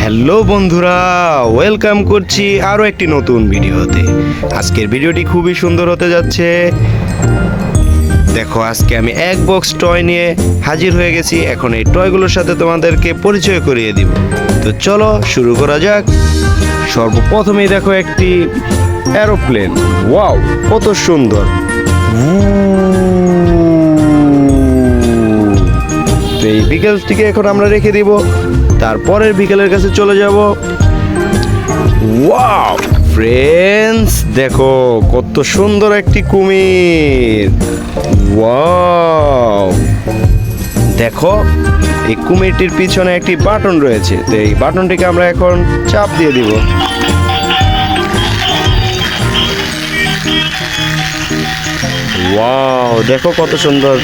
Hello বন্ধুরা, welcome করছি আরও একটি নতুন ভিডিওতে। আজকের ভিডিওটি খুবই সুন্দর হতে যাচ্ছে। দেখো, আজকে আমি এক বক্স টয় নিয়ে হাজির হয়ে গেছি। এখন এই টয়গুলোর সাথে তোমাদেরকে পরিচয় করিয়ে দিব। তো চলো শুরু করা যাক। সর্বপ্রথমেই দেখো একটি এরোপ্লেন। ওয়াও, কত সুন্দর। তো এই বিকেলটিকে এখন আমরা রেখে দিব, তারপরের বিকেলের কাছে চলে যাব। ওয়াও ফ্রেন্ডস, দেখো কত সুন্দর একটি কুমির। ওয়াও, দেখো এই কুমিরটির পিছনে একটি বাটন রয়েছে। তো এই বাটনটিকে আমরা এখন চাপ দিয়ে দিব। ওয়াও, দেখো কত সুন্দর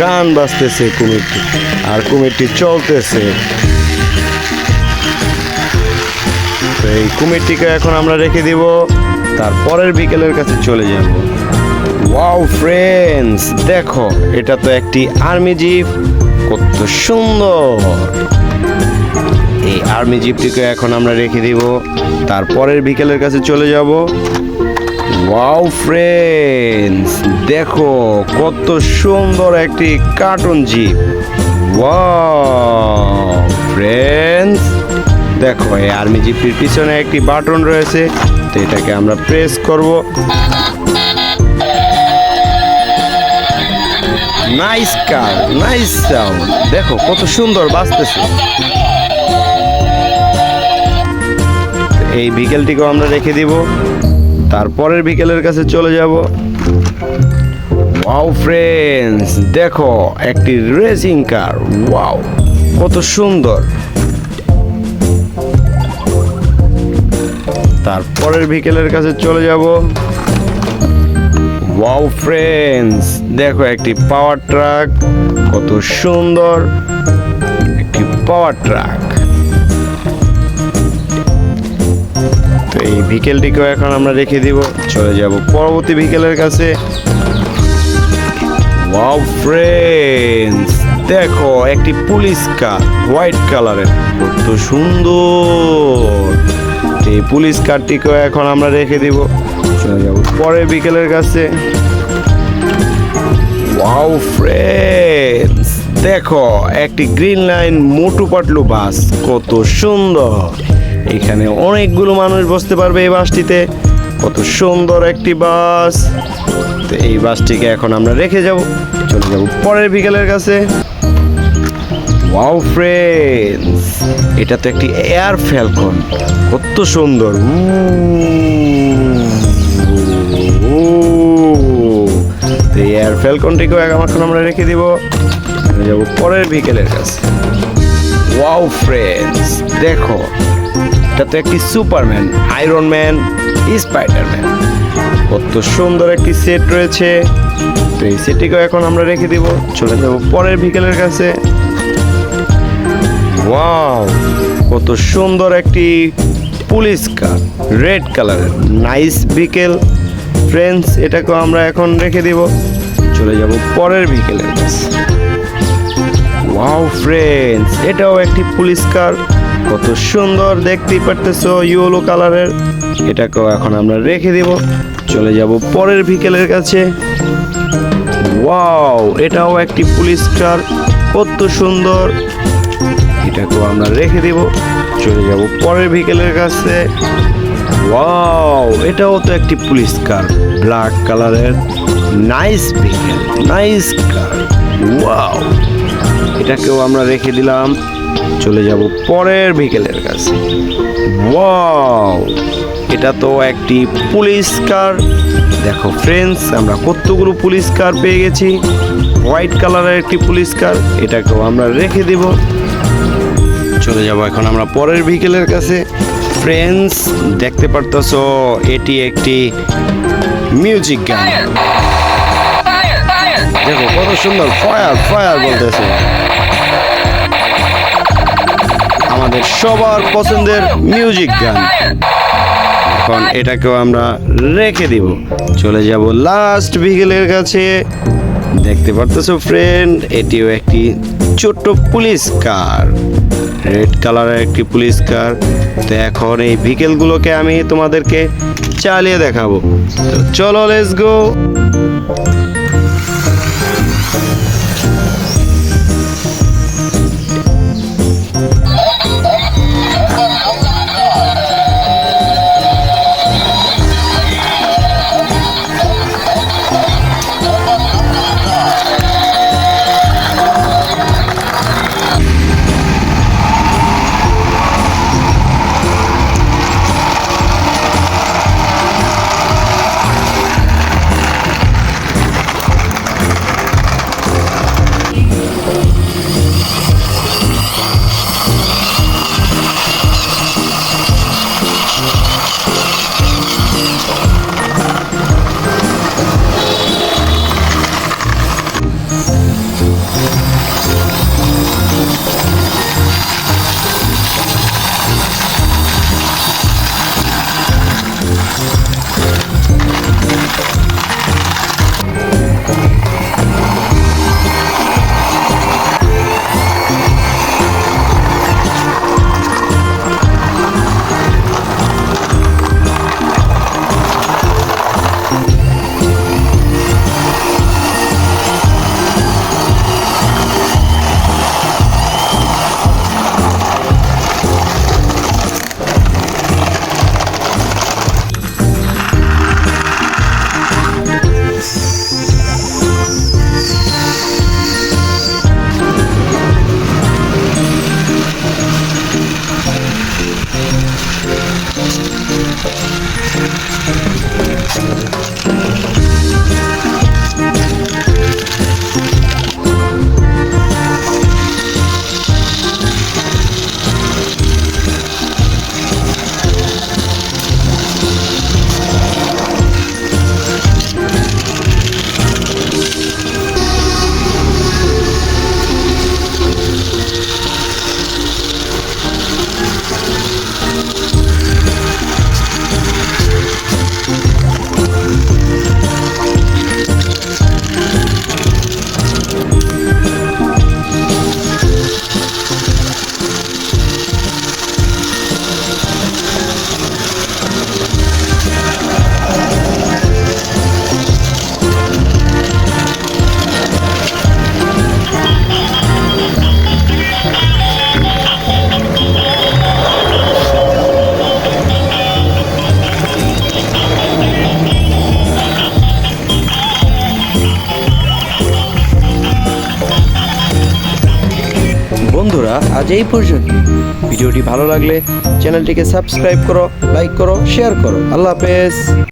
গান বাজতেছে কুমিরটি, আর কুমিরটি চলতেছে। তো এই কুমিরটিকে এখন আমরা রেখে দিব, তারপরের বিকেলের কাছে চলে যাব। ওয়াও ফ্রেন্ডস, দেখো এটা তো একটি আর্মি জিপ, কত সুন্দর। এই আর্মি জিপটিকে এখন আমরা রেখে দিব, তারপরের বিকেলের কাছে চলে যাব। ওয়াও ফ্রেন্ডস, দেখো কত সুন্দর একটি কার্টুন জিপ। ওয়াও ফ্রেন্ডস, দেখো এই আর্মি জিপটির পিছনে একটি বাটন রয়েছে। তো এটাকে আমরা প্রেস করব। নাইস কার, নাইস সাউন্ড, দেখো কত সুন্দর বাজতেছে। এই বিকেলটিকেও আমরা রেখে দিব, তারপরের বিকেলের কাছে চলে যাব। ওয়াও ফ্রেন্ডস, দেখো একটি রেসিং কার। ওয়াও, কত সুন্দর। তারপরের বিকেলের কাছে চলে যাব। ওয়াও ফ্রেন্ডস, দেখো একটি পাওয়ার ট্রাক, কত সুন্দর একটি পাওয়ার ট্রাক। তো এই বিকেলটিকেও এখন আমরা রেখে দিব, চলে যাব পরবর্তী বিকেলের কাছে। ওয়াও ফ্রেন্ডস, দেখো একটি পুলিশ কার, হোয়াইট কালারের, কত সুন্দর। এই পুলিশ কারটিকেও এখন আমরা রেখে দিব, চলে যাব পরের বিকেলের কাছে। ওয়াও ফ্রেন্ডস, দেখো একটি গ্রিন লাইন মোটু পাতলু বাস, কত সুন্দর। এখানে অনেকগুলো মানুষ বসতে পারবে এই বাসটিতে, কত সুন্দর একটি বাস। তো এই বাসটিকে এখন আমরা রেখে যাব, চলে যাব পরের বিকেলের কাছে। ওয়াও ফ্রেন্ডস, এটা তো একটি এয়ার ফ্যালকন, কত সুন্দর। এই এয়ার ফ্যালকনটিকেও এখন আমরা রেখে দিব, চলে যাব পরের বিকেলের কাছে। ওয়াও ফ্রেন্ডস, দেখো এটা তো একটি সুপারম্যান, আয়রন ম্যান, স্পাইডারম্যান, কত সুন্দর একটি সেট রয়েছে। তো এই সেটটিকেও এখন আমরা রেখে দিব, চলে যাব পরের বিকেলের কাছে। ওয়াও, কত সুন্দর একটি পুলিশ কার, রেড কালারের, নাইস বিকেল ফ্রেন্ডস। এটাকেও আমরা এখন রেখে দিব, চলে যাব পরের বিকেলের কাছে। ওয়াও ফ্রেন্ডস, এটাও একটি পুলিশ কার, কত সুন্দর, দেখতেই পারতেছো ইয়েলো কালারের। এটাকেও এখন আমরা রেখে দিব, চলে যাব পরের বিকেলের কাছে। ওয়াও, এটাও একটি পুলিশ কার, কত সুন্দর। এটাকেও আমরা রেখে দিব, চলে যাব পরের বিকেলের কাছে। ওয়াও, এটাও তো একটি পুলিশ কার, ব্ল্যাক কালারের, নাইস বিকেল, নাইস কার। ওয়াও, এটাকেও আমরা রেখে দিলাম, চলে যাব পরের বিকেলের কাছে। ওয়াও, এটা তো একটি পুলিশ কার। দেখো ফ্রেন্ডস, আমরা কতগুলো পুলিশ কার পেয়ে গেছি। হোয়াইট কালারের একটি পুলিশ কার, এটাকেও আমরা রেখে দিব, চলে যাব এখন আমরা পরের বিকেলের কাছে। ফ্রেন্ডস, দেখতে পারতেছো এটি একটি মিউজিক গান। দেখো কত সুন্দর, ফায়ার ফায়ার বলতেছে। আমাদের সবার পছন্দের মিউজিক গান। এখন এটাকেও আমরা রেখে দিব, চলে যাব লাস্ট বিকেলের কাছে। দেখতে পারতেছো ফ্রেন্ড, এটিও একটি ছোট্ট পুলিশ কার। রেড কালারের একটি পুলিশ কার। তো এখন এই ভেহিকেলগুলোকে আমি তোমাদেরকে চালিয়ে দেখাবো। তো চলো লেটস গো। বন্ধুরা আজ এই পর্যন্ত। ভিডিওটি ভালো লাগলে চ্যানেলটিকে সাবস্ক্রাইব করো, লাইক করো, শেয়ার করো। আল্লাহ হাফেজ।